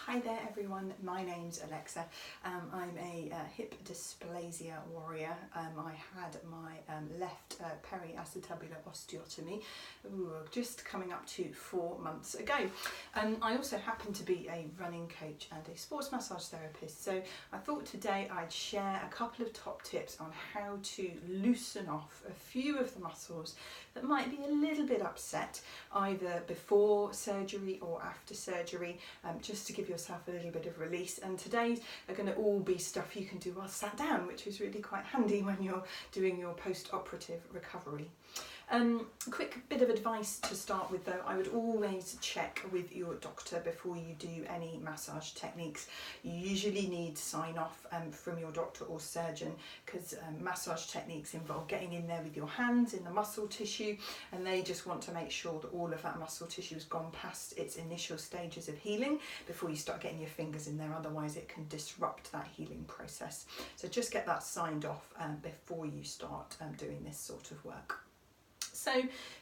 Hi there everyone, my name's Alexa. I'm a hip dysplasia warrior. I had my left periacetabular osteotomy just coming up to 4 months ago. I also happen to be a running coach and a sports massage therapist, so I thought today I'd share a couple of top tips on how to loosen off a few of the muscles that might be a little bit upset either before surgery or after surgery, just to give yourself a little bit of release. And today's are going to all be stuff you can do while sat down, which is really quite handy when you're doing your post-operative recovery. Quick bit of advice to start with though, I would always check with your doctor before you do any massage techniques. You usually need sign off from your doctor or surgeon, because massage techniques involve getting in there with your hands in the muscle tissue, and they just want to make sure that all of that muscle tissue has gone past its initial stages of healing before you start getting your fingers in there, otherwise it can disrupt that healing process. So just get that signed off before you start doing this sort of work. So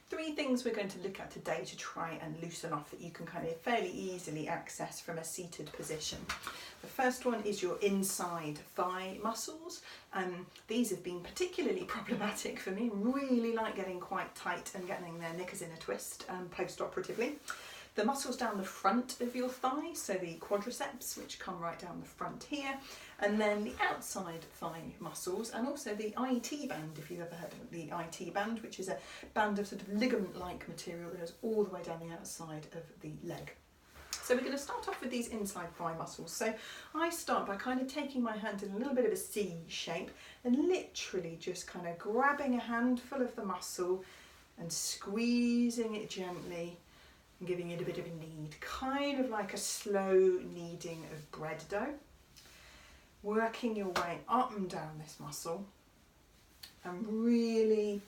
3 things we're going to look at today to try and loosen off that you can kind of fairly easily access from a seated position. The first one is your inside thigh muscles. These have been particularly problematic for me. Really like getting quite tight and getting their knickers in a twist post-operatively. The muscles down the front of your thigh, so the quadriceps, which come right down the front here, and then the outside thigh muscles, and also the IT band, if you've ever heard of the IT band, which is a band of sort of ligament-like material that goes all the way down the outside of the leg. So we're going to start off with these inside thigh muscles. So I start by kind of taking my hand in a little bit of a C shape and literally just kind of grabbing a handful of the muscle and squeezing it gently and giving it a bit of a knead, kind of like a slow kneading of bread dough. Working your way up and down this muscle and really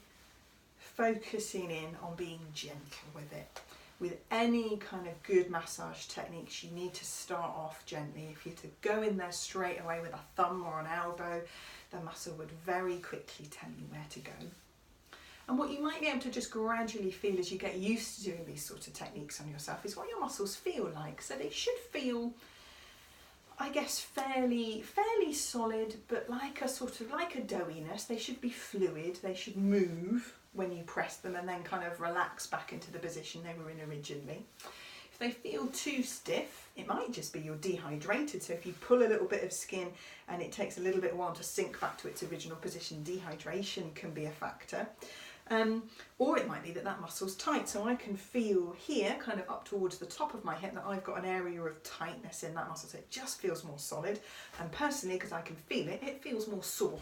focusing in on being gentle with it. With any kind of good massage techniques, you need to start off gently. If you're to go in there straight away with a thumb or an elbow, the muscle would very quickly tell you where to go. And what you might be able to just gradually feel as you get used to doing these sorts of techniques on yourself is what your muscles feel like. So they should feel, I guess, fairly solid, but like a doughiness. They should be fluid. They should move when you press them and then kind of relax back into the position they were in originally. If they feel too stiff, it might just be you're dehydrated. So if you pull a little bit of skin and it takes a little bit while to sink back to its original position, dehydration can be a factor. Or it might be that muscle's tight, so I can feel here, kind of up towards the top of my hip, that I've got an area of tightness in that muscle, so it just feels more solid. And personally, because I can feel it, it feels more sore.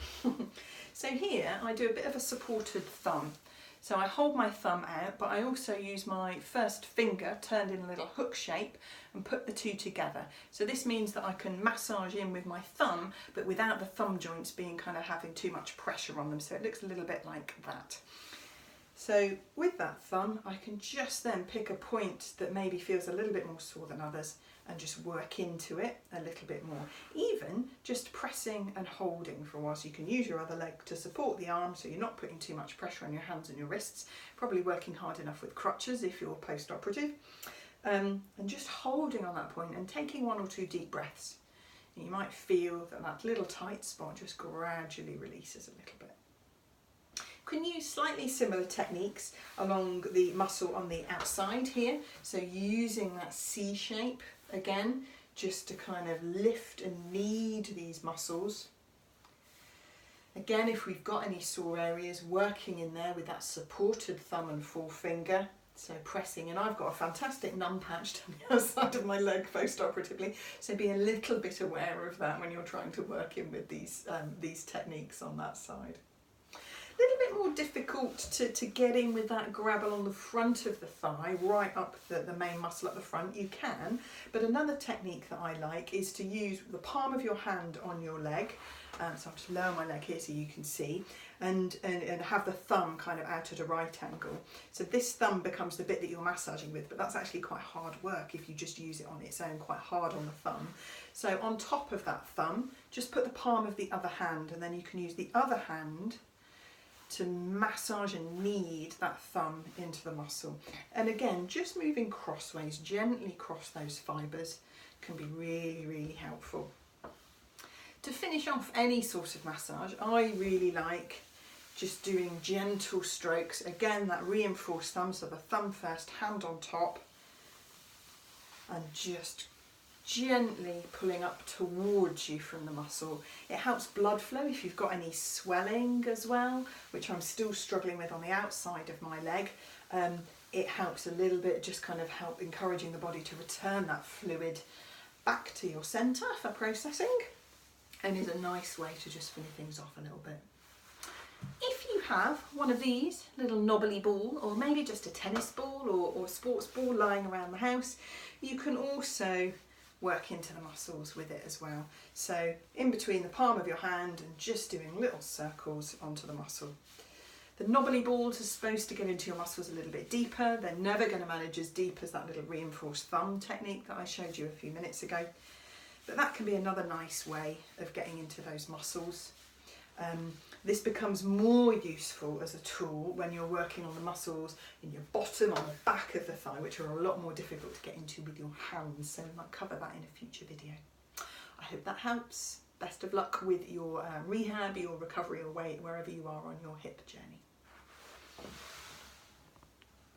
So here I do a bit of a supported thumb. So I hold my thumb out, but I also use my first finger turned in a little hook shape and put the two together. So this means that I can massage in with my thumb, but without the thumb joints being kind of having too much pressure on them. So it looks a little bit like that. So with that thumb, I can just then pick a point that maybe feels a little bit more sore than others and just work into it a little bit more. Even just pressing and holding for a while, so you can use your other leg to support the arm so you're not putting too much pressure on your hands and your wrists, probably working hard enough with crutches if you're post-operative, and just holding on that point and taking 1 or 2 deep breaths. And you might feel that little tight spot just gradually releases a little bit. Can use slightly similar techniques along the muscle on the outside here, so using that C shape again just to kind of lift and knead these muscles. Again, if we've got any sore areas, working in there with that supported thumb and forefinger, so pressing, and I've got a fantastic numb patch to the outside of my leg post-operatively, so be a little bit aware of that when you're trying to work in with these techniques on that side. A little bit more difficult to get in with that grab along the front of the thigh, right up the main muscle at the front. You can, but another technique that I like is to use the palm of your hand on your leg. So I'll just lower my leg here so you can see, and have the thumb kind of out at a right angle. So this thumb becomes the bit that you're massaging with, but that's actually quite hard work if you just use it on its own, quite hard on the thumb. So on top of that thumb, just put the palm of the other hand, and then you can use the other hand to massage and knead that thumb into the muscle. And again, just moving crossways, gently cross those fibres, can be really, really helpful. To finish off any sort of massage, I really like just doing gentle strokes. Again, that reinforced thumb, so the thumb first, hand on top, and just gently pulling up towards you from the muscle. It helps blood flow if you've got any swelling as well, which I'm still struggling with on the outside of my leg. It helps a little bit, just kind of help encouraging the body to return that fluid back to your centre for processing, and is a nice way to just finish things off a little bit. If you have one of these little knobbly ball, or maybe just a tennis ball or sports ball lying around the house, you can also work into the muscles with it as well. So in between the palm of your hand and just doing little circles onto the muscle. The knobbly balls are supposed to get into your muscles a little bit deeper. They're never going to manage as deep as that little reinforced thumb technique that I showed you a few minutes ago. But that can be another nice way of getting into those muscles. This becomes more useful as a tool when you're working on the muscles in your bottom, on the back of the thigh, which are a lot more difficult to get into with your hands. So we might cover that in a future video. I hope that helps. Best of luck with your rehab, your recovery, or wherever you are on your hip journey.